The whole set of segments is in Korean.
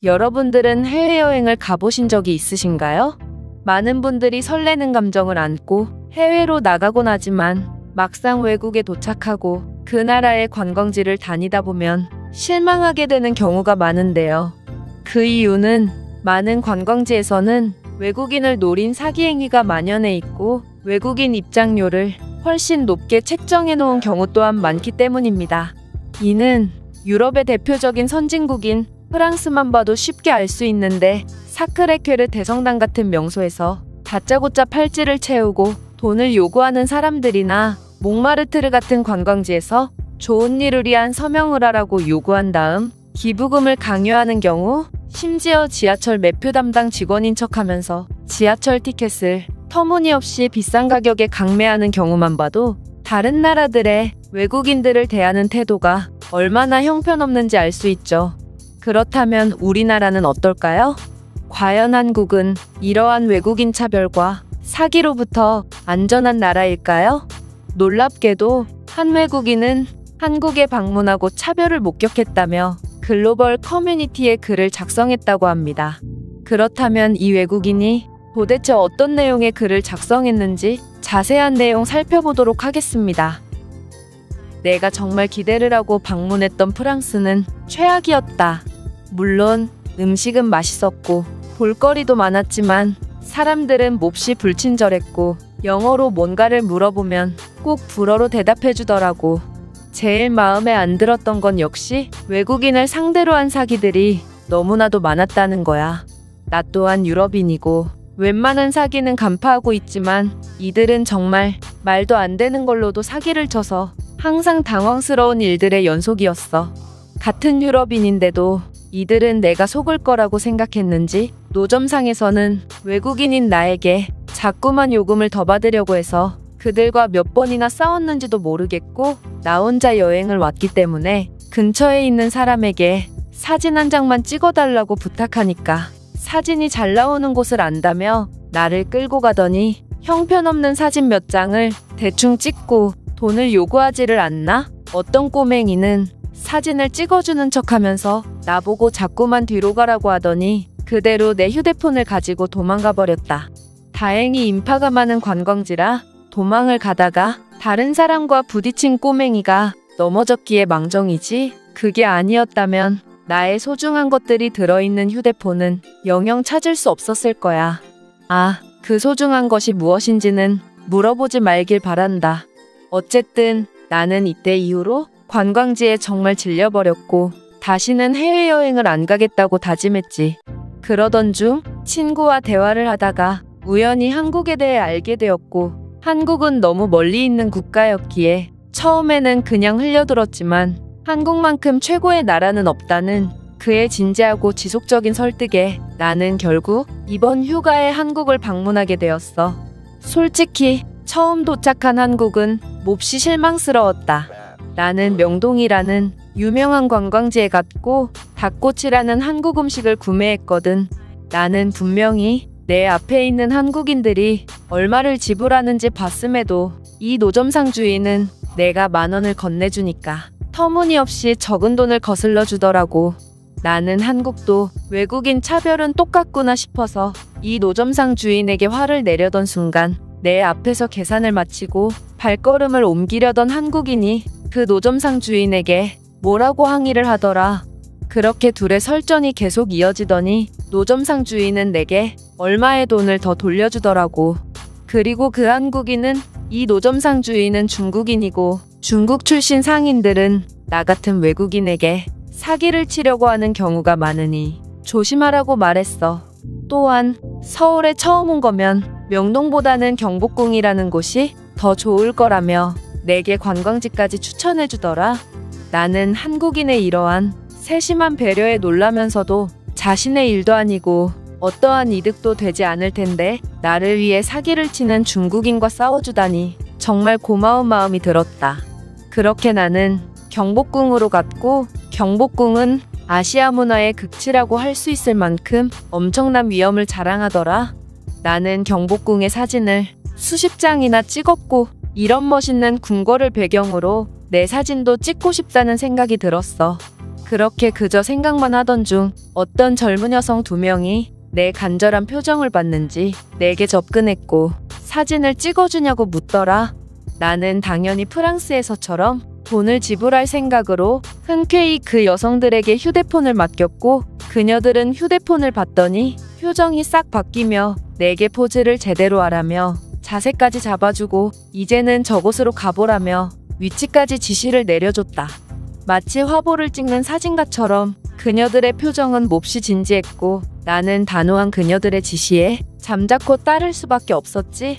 여러분들은 해외여행을 가보신 적이 있으신가요? 많은 분들이 설레는 감정을 안고 해외로 나가곤 하지만 막상 외국에 도착하고 그 나라의 관광지를 다니다 보면 실망하게 되는 경우가 많은데요. 그 이유는 많은 관광지에서는 외국인을 노린 사기 행위가 만연해 있고 외국인 입장료를 훨씬 높게 책정해 놓은 경우 또한 많기 때문입니다. 이는 유럽의 대표적인 선진국인 프랑스만 봐도 쉽게 알 수 있는데 사크레케르 대성당 같은 명소에서 다짜고짜 팔찌를 채우고 돈을 요구하는 사람들이나 몽마르트르 같은 관광지에서 좋은 일을 위한 서명을 하라고 요구한 다음 기부금을 강요하는 경우, 심지어 지하철 매표 담당 직원인 척하면서 지하철 티켓을 터무니없이 비싼 가격에 강매하는 경우만 봐도 다른 나라들의 외국인들을 대하는 태도가 얼마나 형편없는지 알 수 있죠. 그렇다면 우리나라는 어떨까요? 과연 한국은 이러한 외국인 차별과 사기로부터 안전한 나라일까요? 놀랍게도 한 외국인은 한국에 방문하고 차별을 목격했다며 글로벌 커뮤니티에 글을 작성했다고 합니다. 그렇다면 이 외국인이 도대체 어떤 내용의 글을 작성했는지 자세한 내용 살펴보도록 하겠습니다. 내가 정말 기대를 하고 방문했던 프랑스는 최악이었다. 물론 음식은 맛있었고 볼거리도 많았지만 사람들은 몹시 불친절했고 영어로 뭔가를 물어보면 꼭 불어로 대답해주더라고. 제일 마음에 안 들었던 건 역시 외국인을 상대로 한 사기들이 너무나도 많았다는 거야. 나 또한 유럽인이고 웬만한 사기는 간파하고 있지만 이들은 정말 말도 안 되는 걸로도 사기를 쳐서 항상 당황스러운 일들의 연속이었어. 같은 유럽인인데도 이들은 내가 속을 거라고 생각했는지 노점상에서는 외국인인 나에게 자꾸만 요금을 더 받으려고 해서 그들과 몇 번이나 싸웠는지도 모르겠고 나 혼자 여행을 왔기 때문에 근처에 있는 사람에게 사진 한 장만 찍어달라고 부탁하니까 사진이 잘 나오는 곳을 안다며 나를 끌고 가더니 형편없는 사진 몇 장을 대충 찍고 돈을 요구하지를 않나? 어떤 꼬맹이는 사진을 찍어주는 척하면서 나보고 자꾸만 뒤로 가라고 하더니 그대로 내 휴대폰을 가지고 도망가 버렸다. 다행히 인파가 많은 관광지라 도망을 가다가 다른 사람과 부딪힌 꼬맹이가 넘어졌기에 망정이지 그게 아니었다면 나의 소중한 것들이 들어있는 휴대폰은 영영 찾을 수 없었을 거야. 그 소중한 것이 무엇인지는 물어보지 말길 바란다. 어쨌든 나는 이때 이후로 관광지에 정말 질려버렸고 다시는 해외여행을 안 가겠다고 다짐했지. 그러던 중 친구와 대화를 하다가 우연히 한국에 대해 알게 되었고 한국은 너무 멀리 있는 국가였기에 처음에는 그냥 흘려들었지만 한국만큼 최고의 나라는 없다는 그의 진지하고 지속적인 설득에 나는 결국 이번 휴가에 한국을 방문하게 되었어. 솔직히 처음 도착한 한국은 몹시 실망스러웠다. 나는 명동이라는 유명한 관광지에 갔고 닭꼬치라는 한국 음식을 구매했거든. 나는 분명히 내 앞에 있는 한국인들이 얼마를 지불하는지 봤음에도 이 노점상 주인은 내가 10,000원을 건네주니까 터무니없이 적은 돈을 거슬러 주더라고. 나는 한국도 외국인 차별은 똑같구나 싶어서 이 노점상 주인에게 화를 내려던 순간 내 앞에서 계산을 마치고 발걸음을 옮기려던 한국인이 그 노점상 주인에게 뭐라고 항의를 하더라. 그렇게 둘의 설전이 계속 이어지더니 노점상 주인은 내게 얼마의 돈을 더 돌려주더라고. 그리고 그 한국인은 이 노점상 주인은 중국인이고 중국 출신 상인들은 나 같은 외국인에게 사기를 치려고 하는 경우가 많으니 조심하라고 말했어. 또한 서울에 처음 온 거면 명동보다는 경복궁이라는 곳이 더 좋을 거라며 내게 관광지까지 추천해주더라. 나는 한국인의 이러한 세심한 배려에 놀라면서도 자신의 일도 아니고 어떠한 이득도 되지 않을 텐데 나를 위해 사기를 치는 중국인과 싸워주다니 정말 고마운 마음이 들었다. 그렇게 나는 경복궁으로 갔고 경복궁은 아시아 문화의 극치라고 할 수 있을 만큼 엄청난 위엄을 자랑하더라. 나는 경복궁의 사진을 수십 장이나 찍었고 이런 멋있는 궁궐을 배경으로 내 사진도 찍고 싶다는 생각이 들었어. 그렇게 그저 생각만 하던 중 어떤 젊은 여성 2명이 내 간절한 표정을 봤는지 내게 접근했고 사진을 찍어주냐고 묻더라. 나는 당연히 프랑스에서처럼 돈을 지불할 생각으로 흔쾌히 그 여성들에게 휴대폰을 맡겼고 그녀들은 휴대폰을 봤더니 표정이 싹 바뀌며 내게 포즈를 제대로 하라며 자세까지 잡아주고 이제는 저곳으로 가보라며 위치까지 지시를 내려줬다. 마치 화보를 찍는 사진가처럼 그녀들의 표정은 몹시 진지했고 나는 단호한 그녀들의 지시에 잠자코 따를 수밖에 없었지.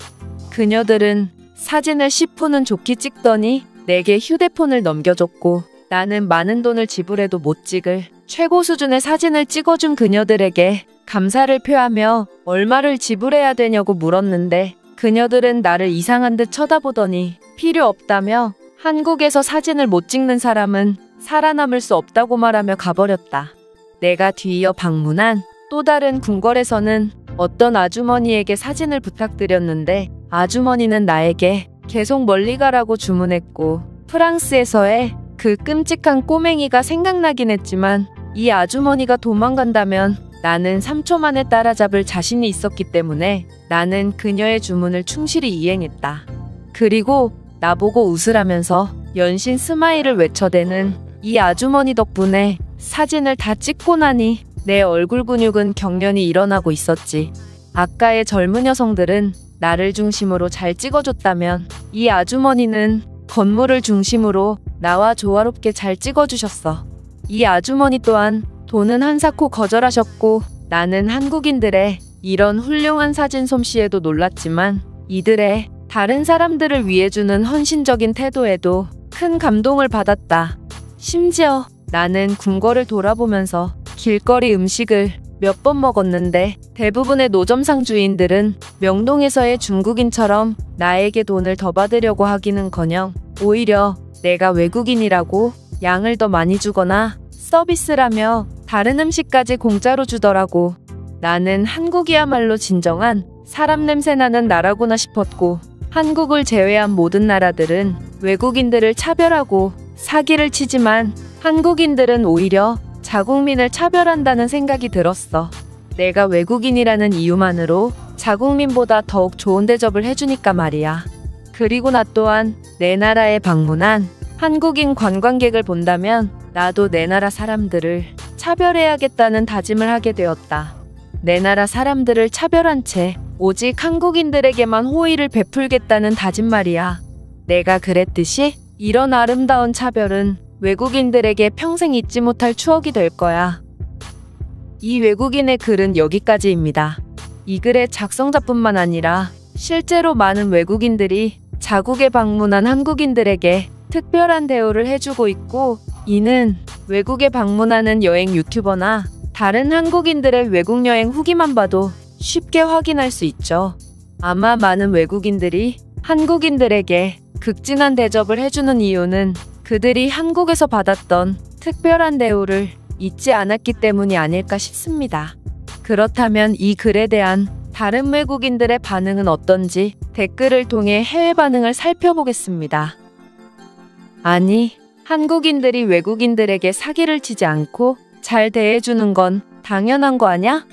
그녀들은 사진을 10분은 좋게 찍더니 내게 휴대폰을 넘겨줬고 나는 많은 돈을 지불해도 못 찍을 최고 수준의 사진을 찍어준 그녀들에게 감사를 표하며 얼마를 지불해야 되냐고 물었는데 그녀들은 나를 이상한 듯 쳐다보더니 필요 없다며 한국에서 사진을 못 찍는 사람은 살아남을 수 없다고 말하며 가버렸다. 내가 뒤이어 방문한 또 다른 궁궐에서는 어떤 아주머니에게 사진을 부탁드렸는데 아주머니는 나에게 계속 멀리 가라고 주문했고 프랑스에서의 그 끔찍한 꼬맹이가 생각나긴 했지만 이 아주머니가 도망간다면 나는 3초 만에 따라잡을 자신이 있었기 때문에 나는 그녀의 주문을 충실히 이행했다. 그리고 나보고 웃으라면서 연신 스마일을 외쳐대는 이 아주머니 덕분에 사진을 다 찍고 나니 내 얼굴 근육은 경련이 일어나고 있었지. 아까의 젊은 여성들은 나를 중심으로 잘 찍어줬다면 이 아주머니는 건물을 중심으로 나와 조화롭게 잘 찍어주셨어. 이 아주머니 또한 돈은 한사코 거절하셨고 나는 한국인들의 이런 훌륭한 사진 솜씨에도 놀랐지만 이들의 다른 사람들을 위해 주는 헌신적인 태도에도 큰 감동을 받았다. 심지어 나는 궁궐을 돌아보면서 길거리 음식을 몇 번 먹었는데 대부분의 노점상 주인들은 명동에서의 중국인처럼 나에게 돈을 더 받으려고 하기는커녕 오히려 내가 외국인이라고 양을 더 많이 주거나 서비스라며 다른 음식까지 공짜로 주더라고. 나는 한국이야말로 진정한 사람 냄새나는 나라구나 싶었고 한국을 제외한 모든 나라들은 외국인들을 차별하고 사기를 치지만 한국인들은 오히려 자국민을 차별한다는 생각이 들었어. 내가 외국인이라는 이유만으로 자국민보다 더욱 좋은 대접을 해주니까 말이야. 그리고 나 또한 내 나라에 방문한 한국인 관광객을 본다면 나도 내 나라 사람들을 차별해야겠다는 다짐을 하게 되었다. 내 나라 사람들을 차별한 채 오직 한국인들에게만 호의를 베풀겠다는 다짐 말이야. 내가 그랬듯이 이런 아름다운 차별은 외국인들에게 평생 잊지 못할 추억이 될 거야. 이 외국인의 글은 여기까지입니다. 이 글의 작성자뿐만 아니라 실제로 많은 외국인들이 자국에 방문한 한국인들에게 특별한 대우를 해주고 있고 이는 외국에 방문하는 여행 유튜버나 다른 한국인들의 외국 여행 후기만 봐도 쉽게 확인할 수 있죠. 아마 많은 외국인들이 한국인들에게 극진한 대접을 해주는 이유는 그들이 한국에서 받았던 특별한 대우를 잊지 않았기 때문이 아닐까 싶습니다. 그렇다면 이 글에 대한 다른 외국인들의 반응은 어떤지 댓글을 통해 해외 반응을 살펴보겠습니다. 아니, 한국인들이 외국인들에게 사기를 치지 않고 잘 대해주는 건 당연한 거 아냐?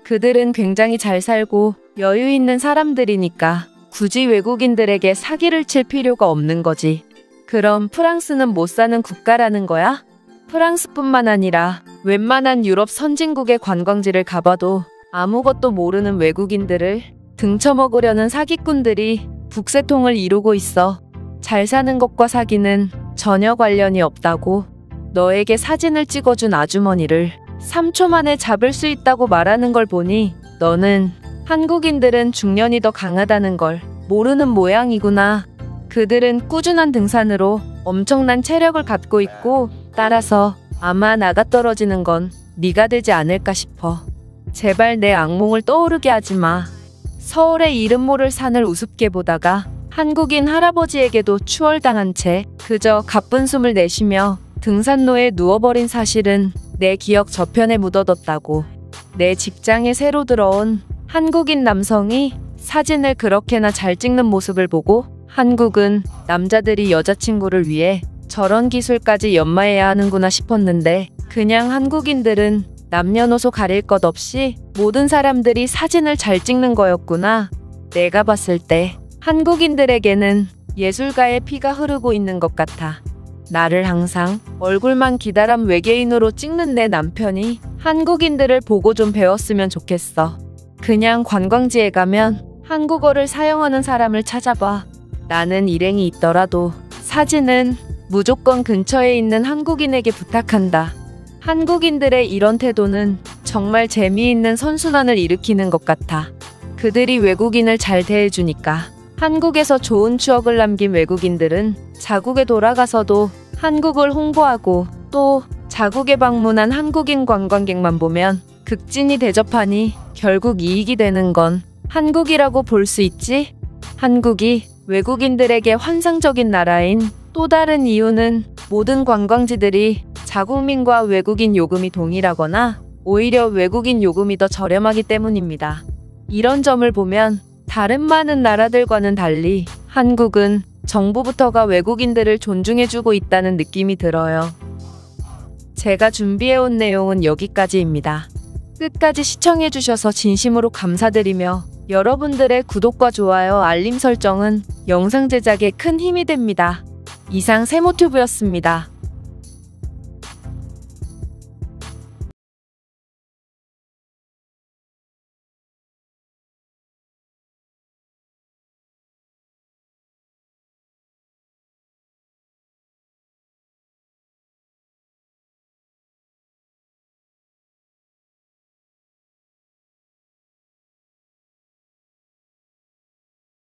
그들은 굉장히 잘 살고 여유 있는 사람들이니까 굳이 외국인들에게 사기를 칠 필요가 없는 거지. 그럼 프랑스는 못 사는 국가라는 거야? 프랑스뿐만 아니라 웬만한 유럽 선진국의 관광지를 가봐도 아무것도 모르는 외국인들을 등쳐먹으려는 사기꾼들이 북새통을 이루고 있어. 잘 사는 것과 사기는 전혀 관련이 없다고. 너에게 사진을 찍어준 아주머니를 3초 만에 잡을 수 있다고 말하는 걸 보니 너는 한국인들은 중년이 더 강하다는 걸 모르는 모양이구나. 그들은 꾸준한 등산으로 엄청난 체력을 갖고 있고 따라서 아마 나가 떨어지는 건 네가 되지 않을까 싶어. 제발 내 악몽을 떠오르게 하지 마. 서울의 이름 모를 산을 우습게 보다가 한국인 할아버지에게도 추월당한 채 그저 가쁜 숨을 내쉬며 등산로에 누워버린 사실은 내 기억 저편에 묻어뒀다고. 내 직장에 새로 들어온 한국인 남성이 사진을 그렇게나 잘 찍는 모습을 보고 한국은 남자들이 여자친구를 위해 저런 기술까지 연마해야 하는구나 싶었는데 그냥 한국인들은 남녀노소 가릴 것 없이 모든 사람들이 사진을 잘 찍는 거였구나. 내가 봤을 때 한국인들에게는 예술가의 피가 흐르고 있는 것 같아. 나를 항상 얼굴만 기다란 외계인으로 찍는 내 남편이 한국인들을 보고 좀 배웠으면 좋겠어. 그냥 관광지에 가면 한국어를 사용하는 사람을 찾아봐. 나는 일행이 있더라도 사진은 무조건 근처에 있는 한국인에게 부탁한다. 한국인들의 이런 태도는 정말 재미있는 선순환을 일으키는 것 같아. 그들이 외국인을 잘 대해주니까 한국에서 좋은 추억을 남긴 외국인들은 자국에 돌아가서도 한국을 홍보하고 또 자국에 방문한 한국인 관광객만 보면 극진히 대접하니 결국 이익이 되는 건 한국이라고 볼 수 있지? 한국이 외국인들에게 환상적인 나라인 또 다른 이유는 모든 관광지들이 자국민과 외국인 요금이 동일하거나 오히려 외국인 요금이 더 저렴하기 때문입니다. 이런 점을 보면 다른 많은 나라들과는 달리 한국은 정부부터가 외국인들을 존중해주고 있다는 느낌이 들어요. 제가 준비해온 내용은 여기까지입니다. 끝까지 시청해주셔서 진심으로 감사드리며 여러분들의 구독과 좋아요, 알림 설정은 영상 제작에 큰 힘이 됩니다. 이상 세모튜브였습니다.